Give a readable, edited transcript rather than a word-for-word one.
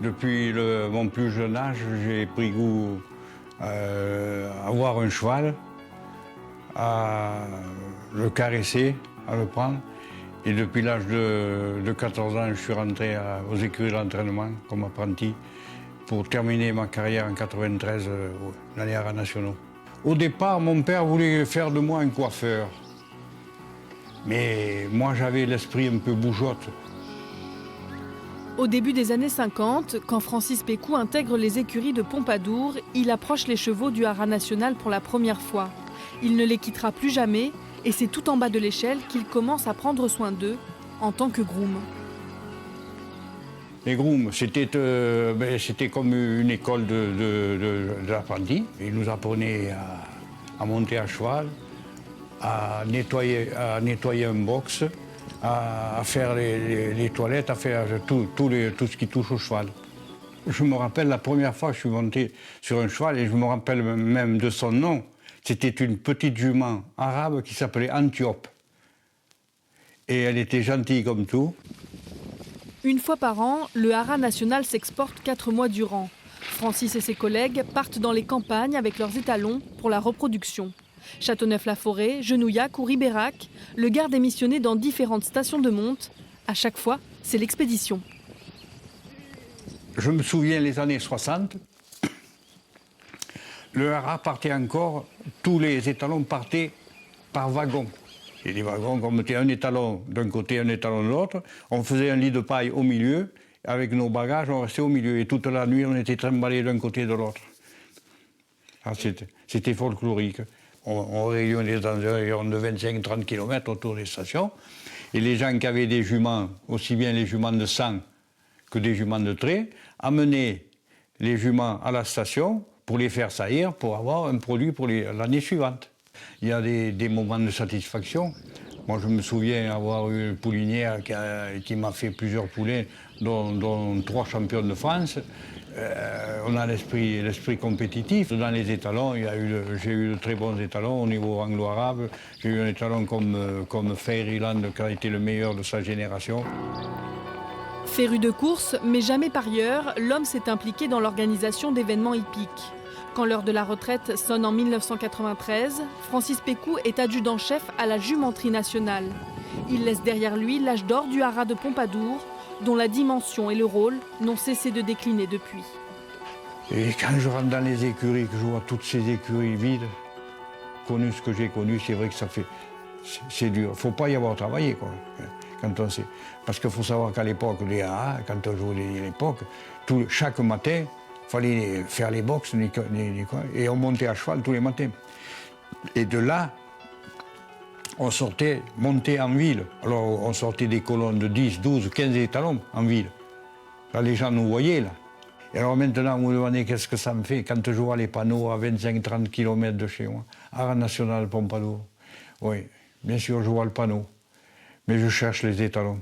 Depuis mon plus jeune âge, j'ai pris goût à avoir un cheval, à le caresser, à le prendre. Et depuis l'âge de 14 ans, je suis rentré aux écuries d'entraînement comme apprenti pour terminer ma carrière en 93 dans les haras nationaux. Au départ, mon père voulait faire de moi un coiffeur. Mais moi, j'avais l'esprit un peu bougeotte. Au début des années 50, quand Francis Pécou intègre les écuries de Pompadour, il approche les chevaux du haras national pour la première fois. Il ne les quittera plus jamais et c'est tout en bas de l'échelle qu'il commence à prendre soin d'eux en tant que groom. Les grooms, c'était comme une école d'apprentis. Ils nous apprenaient à monter à cheval, à nettoyer un box, à faire les toilettes, à faire tout ce qui touche au cheval. Je me rappelle la première fois que je suis monté sur un cheval, et je me rappelle même de son nom. C'était une petite jument arabe qui s'appelait Antiope. Et elle était gentille comme tout. Une fois par an, le haras national s'exporte 4 mois durant. Francis et ses collègues partent dans les campagnes avec leurs étalons pour la reproduction. Châteauneuf-la-Forêt, Genouillac ou Ribérac, le garde est missionné dans différentes stations de monte. À chaque fois, c'est l'expédition. Je me souviens les années 60, le haras partait encore, tous les étalons partaient par wagon. Et les wagons, on mettait un étalon d'un côté, un étalon de l'autre, on faisait un lit de paille au milieu, avec nos bagages, on restait au milieu. Et toute la nuit, on était trimballés d'un côté et de l'autre. C'était folklorique. On réunionnait dans un rayon de 25-30 km autour des stations. Et les gens qui avaient des juments, aussi bien les juments de sang que des juments de trait, amenaient les juments à la station pour les faire saillir, pour avoir un produit pour l'année suivante. Il y a des moments de satisfaction. Moi, je me souviens avoir eu une poulinière qui m'a fait plusieurs poulets, dont 3 champions de France. On a l'esprit compétitif. Dans les étalons, j'ai eu de très bons étalons au niveau anglo-arabe. J'ai eu un étalon comme Fairyland qui a été le meilleur de sa génération. Féru de course, mais jamais parieur, l'homme s'est impliqué dans l'organisation d'événements hippiques. Quand l'heure de la retraite sonne en 1993, Francis Pécou est adjudant-chef à la jumenterie nationale. Il laisse derrière lui l'âge d'or du haras de Pompadour, dont la dimension et le rôle n'ont cessé de décliner depuis. Et quand je rentre dans les écuries, que je vois toutes ces écuries vides, connu ce que j'ai connu, c'est vrai que c'est dur. Il ne faut pas y avoir travaillé, quoi, quand on sait. Parce qu'il faut savoir qu'à l'époque, les haras, quand on jouait à l'époque, chaque matin, il fallait faire les box, et on montait à cheval tous les matins. Et de là, on montait en ville. Alors on sortait des colonnes de 10, 12, 15 étalons en ville. Là, les gens nous voyaient, là. Et alors maintenant, vous me demandez qu'est-ce que ça me fait quand je vois les panneaux à 25-30 km de chez moi. Haras national Pompadour. Oui, bien sûr, je vois le panneau. Mais je cherche les étalons.